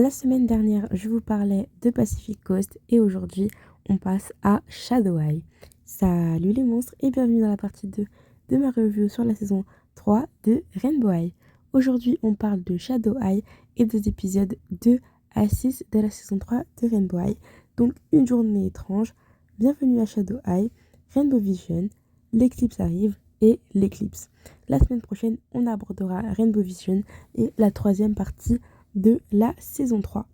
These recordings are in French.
La semaine dernière, je vous parlais de Pacific Coast et aujourd'hui, on passe à Shadow Eye. Salut les monstres et bienvenue dans la partie 2 de ma review sur la saison 3 de Rainbow Eye. Aujourd'hui, on parle de Shadow Eye et des épisodes 2 à 6 de la saison 3 de Rainbow Eye. Donc, une journée étrange, bienvenue à Shadow Eye, Rainbow Vision, l'éclipse arrive et l'éclipse. La semaine prochaine, on abordera Rainbow Vision et la troisième partie de la saison 3.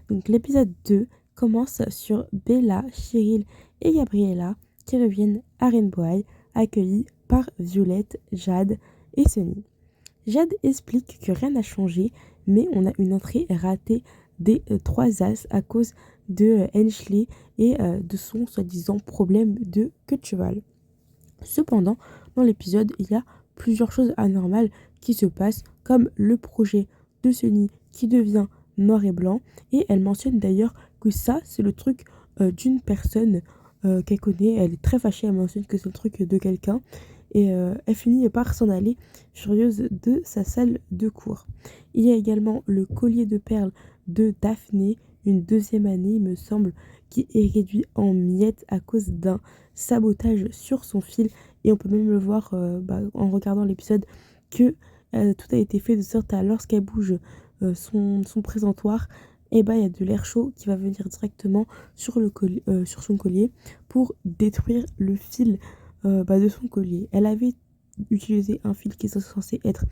Donc l'épisode 2 commence sur Bella, Cheryl et Gabriella qui reviennent à Rainbow Eye, accueillis par Violette, Jade et Sunny. Jade explique que rien n'a changé, mais on a une entrée ratée des 3 As à cause de Enschley et de son soi-disant problème de queue de cheval. Cependant, dans l'épisode, il y a plusieurs choses anormales qui se passent, comme le projet de Sunny qui devient noir et blanc. Et elle mentionne d'ailleurs que ça, c'est le truc d'une personne qu'elle connaît. Elle est très fâchée, elle mentionne que c'est le truc de quelqu'un. Et elle finit par s'en aller, furieuse de sa salle de cours. Il y a également le collier de perles de Daphné, une deuxième année, il me semble, qui est réduit en miettes à cause d'un sabotage sur son fil. Et on peut même le voir en regardant l'épisode que tout a été fait de sorte à lorsqu'elle bouge son présentoir, et il y a de l'air chaud qui va venir directement sur son collier pour détruire le fil de son collier. Elle avait utilisé un fil qui est censé être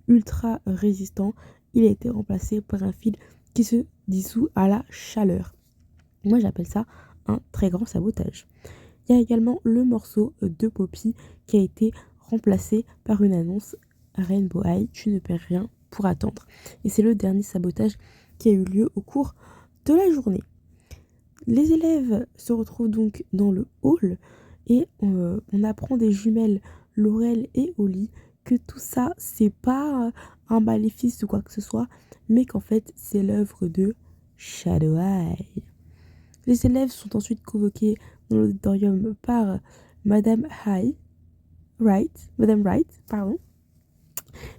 ultra résistant. Il a été remplacé par un fil qui se dissout à la chaleur. Moi j'appelle ça un très grand sabotage. Il y a également le morceau de Poppy qui a été remplacé par une annonce: Rainbow Eye, tu ne perds rien pour attendre. Et c'est le dernier sabotage qui a eu lieu au cours de la journée. Les élèves se retrouvent donc dans le hall et on apprend des jumelles Laurel et Holly que tout ça, c'est pas un maléfice ou quoi que ce soit, mais qu'en fait, c'est l'œuvre de Shadow Eye. Les élèves sont ensuite convoqués dans l'auditorium par Madame Wright, pardon.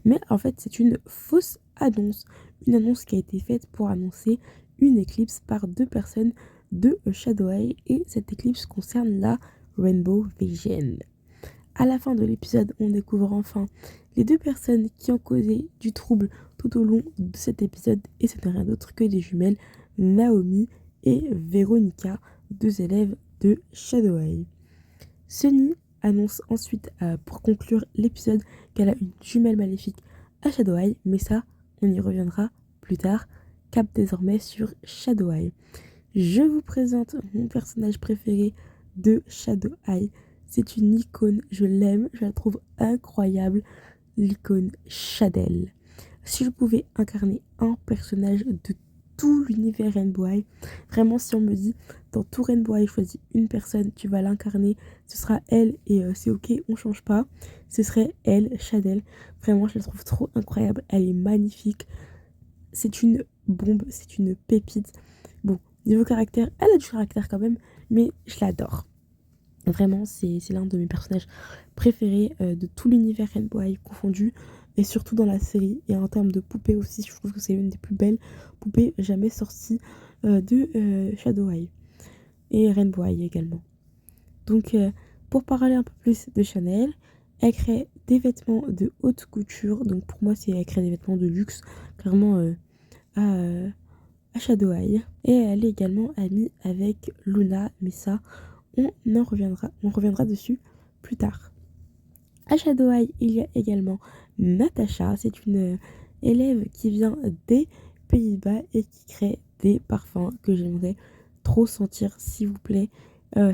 Mais en fait, c'est une fausse annonce. Une annonce qui a été faite pour annoncer une éclipse par 2 personnes de Shadow Eye. Et cette éclipse concerne la Rainbow Vision. À la fin de l'épisode, on découvre enfin les 2 personnes qui ont causé du trouble tout au long de cet épisode. Et ce n'est rien d'autre que des jumelles, Naomi et Véronica, 2 élèves de Shadow Eye. Sunny annonce ensuite, pour conclure l'épisode, qu'elle a une jumelle maléfique à Shadow Eye, mais ça, on y reviendra plus tard. Cap désormais sur Shadow Eye. Je vous présente mon personnage préféré de Shadow Eye. C'est une icône, je l'aime, je la trouve incroyable, l'icône Shadel. Si je pouvais incarner un personnage de tout l'univers Rainbow Eye, vraiment si on me dit dans tout Rainbow Eye choisis une personne, tu vas l'incarner, ce sera elle et c'est ok, on change pas, ce serait elle, Shadel. Vraiment je la trouve trop incroyable, elle est magnifique, c'est une bombe, c'est une pépite. Bon, niveau caractère, elle a du caractère quand même, mais je l'adore. Vraiment, c'est l'un de mes personnages préférés de tout l'univers Rainbow Eye confondu, et surtout dans la série. Et en termes de poupée aussi, je trouve que c'est l'une des plus belles poupées jamais sorties de Shadow Eye. Et Rainbow Eye également. Donc, pour parler un peu plus de Chanel, elle crée des vêtements de haute couture. Donc, pour moi, elle crée des vêtements de luxe, clairement à Shadow Eye. Et elle est également amie avec Luna, mais ça, on reviendra dessus plus tard. À Shadow Eye, il y a également Natacha. C'est une élève qui vient des Pays-Bas et qui crée des parfums que j'aimerais trop sentir, s'il vous plaît.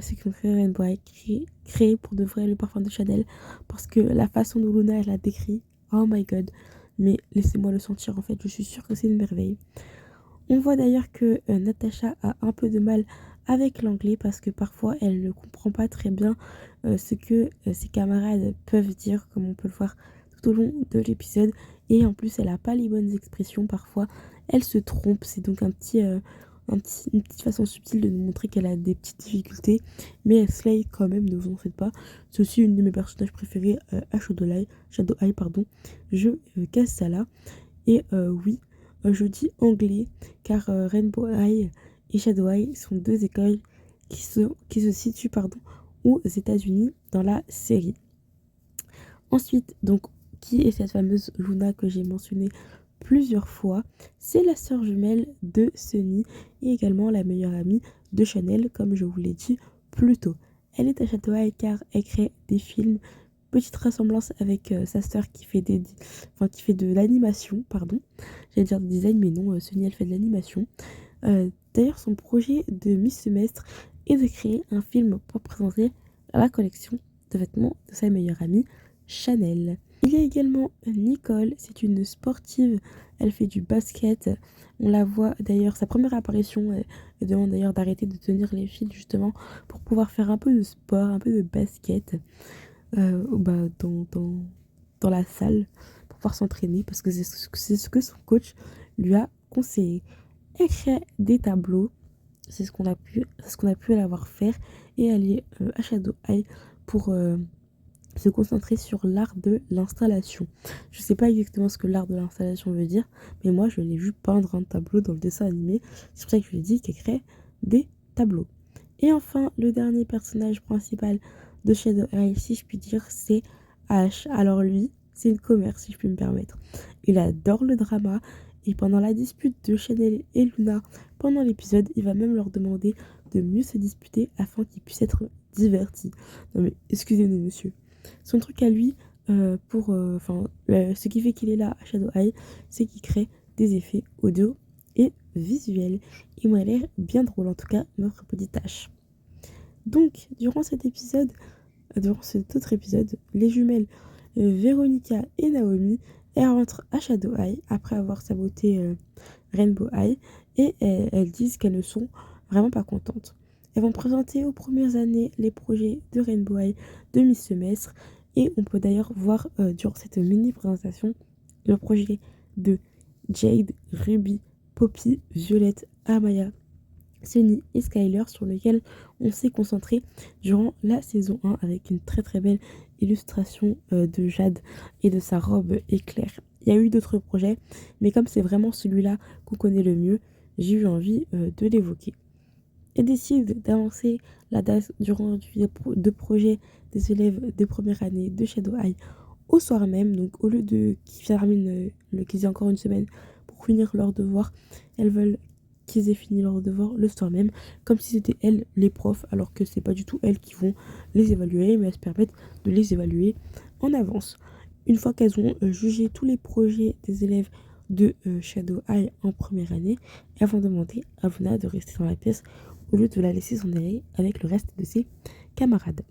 C'est qu'une Rainbow Eye créé pour de vrai le parfum de Chanel, parce que la façon dont Luna elle l'a décrit, oh my god, mais laissez-moi le sentir, en fait, je suis sûre que c'est une merveille. On voit d'ailleurs que Natacha a un peu de mal avec l'anglais parce que parfois elle ne comprend pas très bien ce que ses camarades peuvent dire, comme on peut le voir tout au long de l'épisode. Et en plus, elle n'a pas les bonnes expressions, parfois elle se trompe. C'est donc une petite façon subtile de nous montrer qu'elle a des petites difficultés, mais elle slay quand même, ne vous en faites pas. C'est aussi une de mes personnages préférés à Shadow Eye, pardon. Je casse ça là. Et oui, je dis anglais car Rainbow High et Shadow High sont deux écoles qui se situent aux États-Unis dans la série. Ensuite, donc, qui est cette fameuse Luna que j'ai mentionnée plusieurs fois? C'est la sœur jumelle de Sunny et également la meilleure amie de Chanel, comme je vous l'ai dit plus tôt. Elle est à Château-Haï car elle crée des films. Petite ressemblance avec sa sœur qui fait de l'animation, pardon. J'allais dire du design, mais non, Sunny, elle fait de l'animation. D'ailleurs, son projet de mi-semestre est de créer un film pour présenter la collection de vêtements de sa meilleure amie, Chanel. Il y a également Nicole, c'est une sportive, elle fait du basket. On la voit d'ailleurs, sa première apparition, elle demande d'ailleurs d'arrêter de tenir les fils justement pour pouvoir faire un peu de sport, un peu de basket dans la salle pour pouvoir s'entraîner parce que c'est ce que son coach lui a conseillé. Elle crée des tableaux, c'est ce qu'on a pu la voir faire et aller à Shadow High pour se concentrer sur l'art de l'installation. Je sais pas exactement ce que l'art de l'installation veut dire, mais moi je l'ai vu peindre un tableau dans le dessin animé. C'est pour ça que je lui ai dit qu'elle crée des tableaux. Et enfin, le dernier personnage principal de Shadow High, si je puis dire, c'est Ash. Alors lui, c'est une commère, si je puis me permettre. Il adore le drama, et pendant la dispute de Chanel et Luna, pendant l'épisode, il va même leur demander de mieux se disputer afin qu'ils puissent être divertis. Non mais, excusez-nous monsieur. Son truc à lui, ce qui fait qu'il est là à Shadow High, c'est qu'il crée des effets audio et visuels. Il m'a l'air bien drôle, en tout cas, notre petite tâche. Donc, durant cet autre épisode, les jumelles Véronica et Naomi, elles rentrent à Shadow High après avoir saboté Rainbow High et elles disent qu'elles ne sont vraiment pas contentes. Elles vont présenter aux premières années les projets de Rainbow High de mi-semestre et on peut d'ailleurs voir durant cette mini-présentation le projet de Jade, Ruby, Poppy, Violette, Amaya, Sunny et Skyler sur lequel on s'est concentré durant la saison 1 avec une très très belle illustration de Jade et de sa robe éclair. Il y a eu d'autres projets, mais comme c'est vraiment celui-là qu'on connaît le mieux, j'ai eu envie de l'évoquer. Elle décide d'avancer la date durant de projet des élèves de première année de Shadow High au soir même. Donc au lieu de qu'ils aient encore une semaine pour finir leurs devoirs, elles veulent qu'ils aient fini leurs devoirs le soir même, comme si c'était elles les profs, alors que c'est pas du tout elles qui vont les évaluer, mais elles se permettent de les évaluer en avance. Une fois qu'elles ont jugé tous les projets des élèves de Shadow High en première année, elles vont demander à Luna de rester dans la pièce au lieu de la laisser s'en aller avec le reste de ses camarades.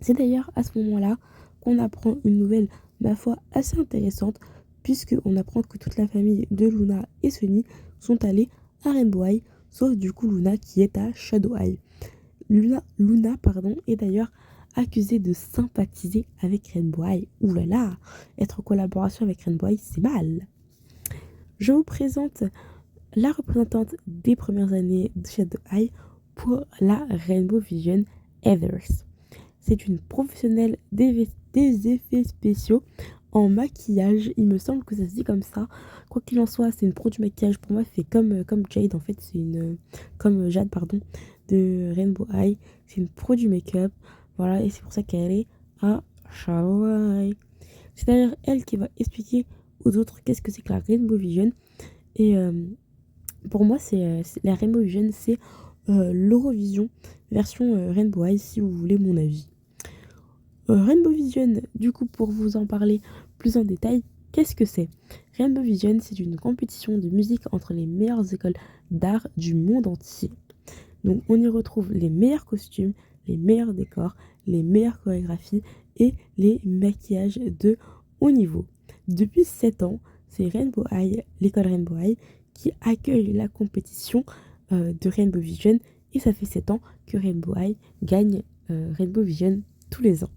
C'est d'ailleurs à ce moment-là qu'on apprend une nouvelle, ma foi, assez intéressante, puisqu'on apprend que toute la famille de Luna et Sunny sont allés à Rainbow High, sauf du coup Luna qui est à Shadow High. Luna est d'ailleurs accusée de sympathiser avec Rainbow High. Ouh là là, être en collaboration avec Rainbow High, c'est mal. Je vous présente la représentante des premières années de Shadow High pour la Rainbow Vision, Heathers. C'est une professionnelle des effets spéciaux en maquillage. Il me semble que ça se dit comme ça. Quoi qu'il en soit, c'est une pro du maquillage. Pour moi, c'est comme Jade. En fait, c'est comme Jade, pardon, de Rainbow High. C'est une pro du make-up. Voilà, et c'est pour ça qu'elle est à Shadow High. C'est d'ailleurs elle qui va expliquer aux autres qu'est-ce que c'est que la Rainbow Vision. Et pour moi, la Rainbow Vision, c'est l'Eurovision version Rainbow High, si vous voulez mon avis. Rainbow Vision, du coup, pour vous en parler plus en détail, qu'est-ce que c'est? Rainbow Vision, c'est une compétition de musique entre les meilleures écoles d'art du monde entier. Donc, on y retrouve les meilleurs costumes, les meilleurs décors, les meilleures chorégraphies et les maquillages de haut niveau. Depuis 7 ans, c'est Rainbow High, l'école Rainbow High, qui accueille la compétition de Rainbow Vision. Et ça fait 7 ans que Rainbow High gagne Rainbow Vision tous les ans.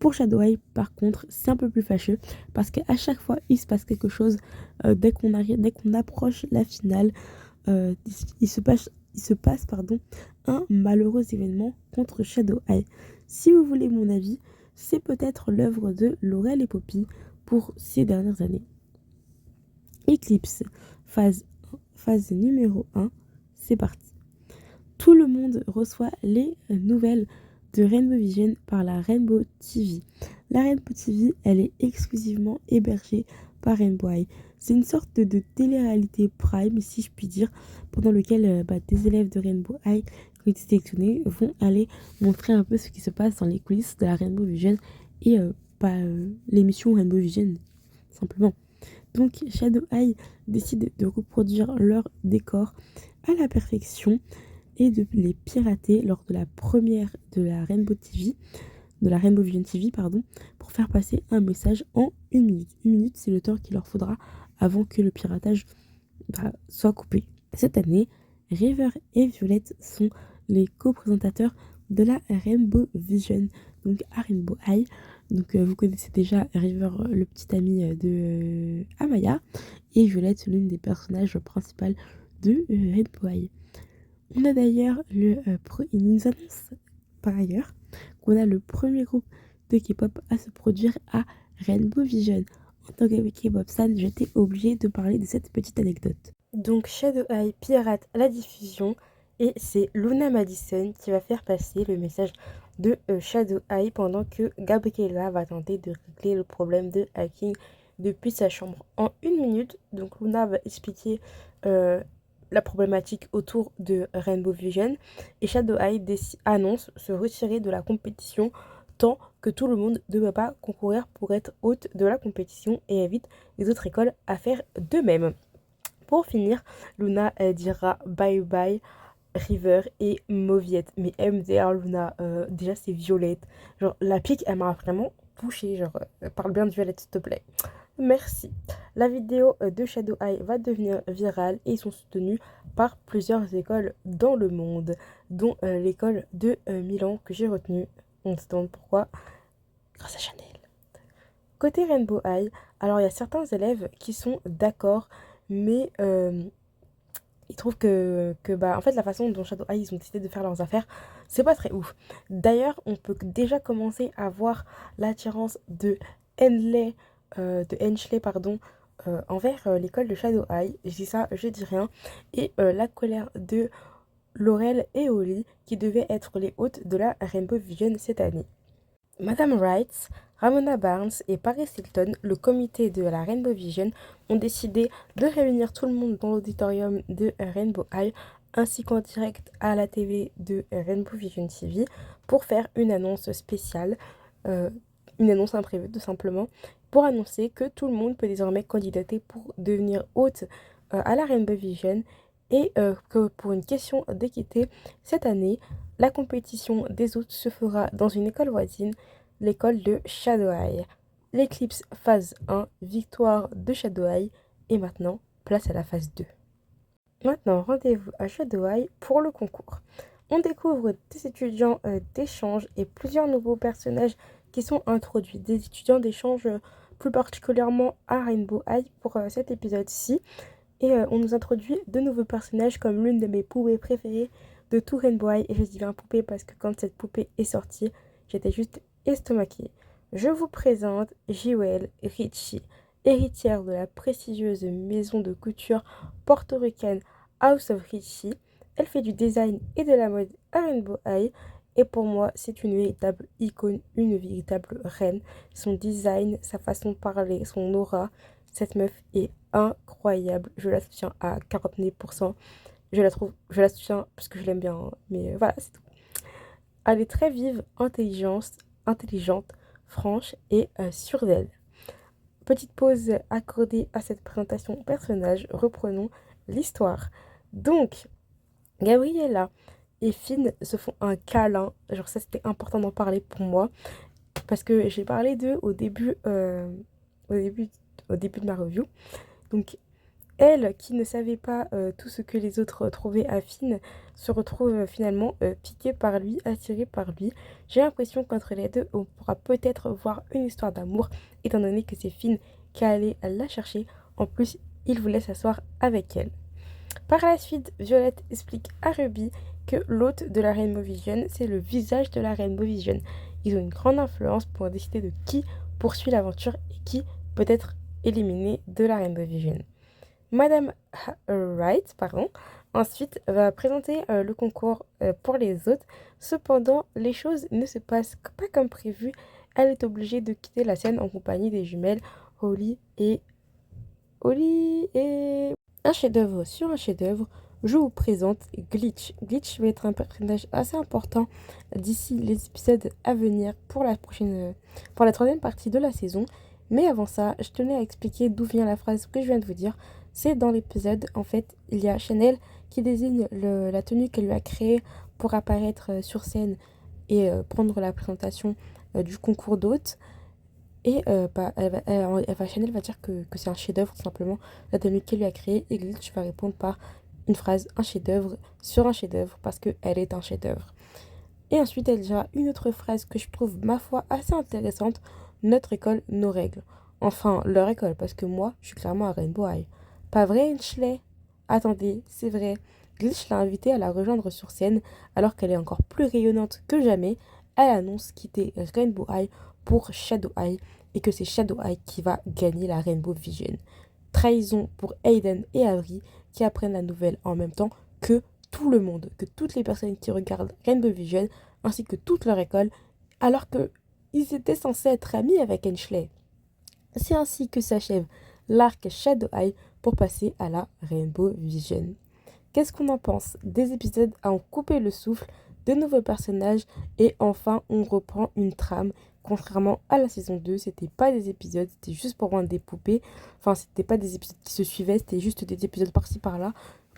Pour Shadow High, par contre, c'est un peu plus fâcheux parce qu'à chaque fois, il se passe quelque chose dès qu'on approche la finale. Il se passe un malheureux événement contre Shadow High. Si vous voulez mon avis, c'est peut-être l'œuvre de Laurel et Poppy pour ces dernières années. Eclipse, phase numéro 1, c'est parti. Tout le monde reçoit les nouvelles de Rainbow Vision par la Rainbow TV. La Rainbow TV, elle est exclusivement hébergée par Rainbow Eye. C'est une sorte de télé-réalité prime, si je puis dire, pendant lequel des élèves de Rainbow Eye qui ont été sélectionnés vont aller montrer un peu ce qui se passe dans les coulisses de la Rainbow Vision et l'émission Rainbow Vision, simplement. Donc Shadow Eye décide de reproduire leur décor à la perfection et de les pirater lors de la première de la Rainbow TV, de la Rainbow Vision TV, pour faire passer un message en 1 minute. 1 minute, c'est le temps qu'il leur faudra avant que le piratage soit coupé. Cette année, River et Violette sont les co-présentateurs de la Rainbow Vision, donc à Rainbow Eye. Donc vous connaissez déjà River, le petit ami de Amaya, et Violette, l'une des personnages principales de Rainbow Eye. On a d'ailleurs il nous annonce par ailleurs qu'on a le premier groupe de K-pop à se produire à Rainbow Vision. En tant que K-pop fan, j'étais obligée de parler de cette petite anecdote. Donc Shadow Eye pirate la diffusion et c'est Luna Madison qui va faire passer le message de Shadow Eye pendant que Gabriella va tenter de régler le problème de hacking depuis sa chambre en 1 minute. Donc Luna va expliquer la problématique autour de Rainbow Vision et Shadow Eye annonce se retirer de la compétition tant que tout le monde ne va pas concourir pour être hôte de la compétition et invite les autres écoles à faire de même. Pour finir, Luna dira bye bye River et Mauviette. Mais MDR Luna, déjà c'est Violette. Genre la pique elle m'a vraiment touchée. Genre parle bien de Violette s'il te plaît. Merci. La vidéo de Shadow Eye va devenir virale et ils sont soutenus par plusieurs écoles dans le monde, dont l'école de Milan que j'ai retenue. On se demande pourquoi. Grâce à Chanel. Côté Rainbow Eye, alors il y a certains élèves qui sont d'accord, mais ils trouvent que en fait la façon dont Shadow Eye ils ont décidé de faire leurs affaires, c'est pas très ouf. D'ailleurs, on peut déjà commencer à voir l'attirance de Henley, envers l'école de Shadow Eye. Je dis ça, je dis rien. Et la colère de Laurel et Holly qui devaient être les hôtes de la Rainbow Vision cette année. Madame Wright, Ramona Barnes et Paris Hilton, le comité de la Rainbow Vision, ont décidé de réunir tout le monde dans l'auditorium de Rainbow Eye ainsi qu'en direct à la TV de Rainbow Vision TV pour faire une annonce spéciale, une annonce imprévue tout simplement, pour annoncer que tout le monde peut désormais candidater pour devenir hôte à la Rainbow Vision et que pour une question d'équité, cette année, la compétition des hôtes se fera dans une école voisine, l'école de Shadow Eye. L'éclipse phase 1, victoire de Shadow Eye. Et maintenant, place à la phase 2. Maintenant, rendez-vous à Shadow Eye pour le concours. On découvre des étudiants d'échange et plusieurs nouveaux personnages qui sont introduits. Des étudiants d'échange plus particulièrement à Rainbow Eye pour cet épisode-ci. Et on nous introduit de nouveaux personnages comme l'une de mes poupées préférées de tout Rainbow Eye. Et je dis bien poupée parce que quand cette poupée est sortie, j'étais juste estomaquée. Je vous présente Jewel Richie, héritière de la prestigieuse maison de couture portoricaine House of Richie. Elle fait du design et de la mode à Rainbow Eye. Et pour moi, c'est une véritable icône, une véritable reine. Son design, sa façon de parler, son aura, cette meuf est incroyable. Je la soutiens à 49%. Je la soutiens parce que je l'aime bien. Mais voilà, c'est tout. Elle est très vive, intelligente, franche et sûre d'elle. Petite pause accordée à cette présentation personnage. Reprenons l'histoire. Donc, Gabriella et Finn se font un câlin. Genre ça, c'était important d'en parler pour moi. Parce que j'ai parlé d'eux au début de ma review. Donc, elle, qui ne savait pas tout ce que les autres trouvaient à Finn, se retrouve finalement piquée par lui, attirée par lui. J'ai l'impression qu'entre les deux, on pourra peut-être voir une histoire d'amour, étant donné que c'est Finn qui allait la chercher. En plus, il voulait s'asseoir avec elle. Par la suite, Violette explique à Ruby que l'hôte de la Rainbow Vision, c'est le visage de la Rainbow Vision. Ils ont une grande influence pour décider de qui poursuit l'aventure et qui peut être éliminé de la Rainbow Vision. Madame Wright, pardon, ensuite va présenter le concours pour les autres. Cependant, les choses ne se passent pas comme prévu. Elle est obligée de quitter la scène en compagnie des jumelles Holly et un chef-d'œuvre sur un chef-d'œuvre. Je vous présente Glitch. Glitch va être un personnage assez important d'ici les épisodes à venir pour la troisième partie de la saison. Mais avant ça, je tenais à expliquer d'où vient la phrase que je viens de vous dire. C'est dans l'épisode, en fait, il y a Chanel qui désigne la tenue qu'elle lui a créée pour apparaître sur scène et prendre la présentation du concours d'hôtes. Et Chanel va dire que c'est un chef-d'œuvre, tout simplement, la tenue qu'elle lui a créée. Et Glitch va répondre par une phrase, un chef-d'œuvre, sur un chef-d'œuvre, parce qu'elle est un chef-d'œuvre. Et ensuite, elle dira une autre phrase que je trouve, ma foi, assez intéressante. Notre école, nos règles. Enfin, leur école, parce que moi, je suis clairement à Rainbow High. Pas vrai, Ainsley? Attendez, c'est vrai. Glitch l'a invitée à la rejoindre sur scène, alors qu'elle est encore plus rayonnante que jamais. Elle annonce quitter Rainbow High pour Shadow High, et que c'est Shadow High qui va gagner la Rainbow Vision. Trahison pour Aiden et Avery, qui apprennent la nouvelle en même temps que tout le monde, que toutes les personnes qui regardent Rainbow Vision, ainsi que toute leur école, alors qu'ils étaient censés être amis avec Ainsley. C'est ainsi que s'achève l'arc Shadow Eye pour passer à la Rainbow Vision. Qu'est-ce qu'on en pense? Des épisodes à en couper le souffle, de nouveaux personnages, et enfin on reprend une trame. Contrairement à la saison 2, c'était pas des épisodes, c'était juste pour vendre des poupées. Enfin, c'était pas des épisodes qui se suivaient, c'était juste des épisodes par-ci par-là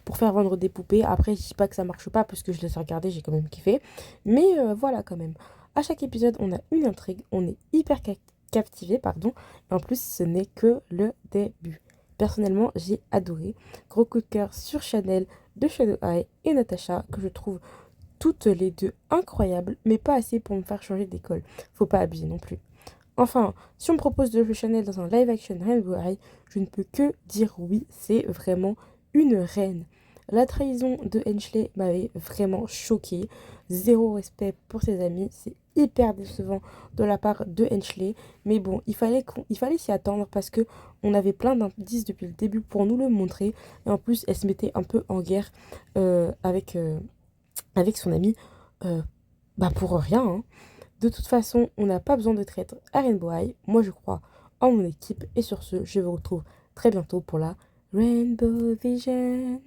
pour faire vendre des poupées. Après, je dis pas que ça marche pas parce que je les ai regardés, j'ai quand même kiffé. Mais voilà quand même. À chaque épisode, on a une intrigue, on est hyper captivé, pardon. Et en plus, ce n'est que le début. Personnellement, j'ai adoré. Gros coup de cœur sur Chanel de Shadow Eye et Natasha, que je trouve toutes les deux incroyables, mais pas assez pour me faire changer d'école. Faut pas abuser non plus. Enfin, si on me propose de jouer Chanel dans un live action Rainbow High, je ne peux que dire oui, c'est vraiment une reine. La trahison de Ainsley m'avait vraiment choquée. Zéro respect pour ses amis, c'est hyper décevant de la part de Ainsley. Mais bon, il fallait s'y attendre parce que on avait plein d'indices depuis le début pour nous le montrer. Et en plus, elle se mettait un peu en guerre avec son ami pour rien, hein. De toute façon, on n'a pas besoin de traître à Rainbow High. Moi, je crois en mon équipe. Et sur ce, je vous retrouve très bientôt pour la Rainbow Vision.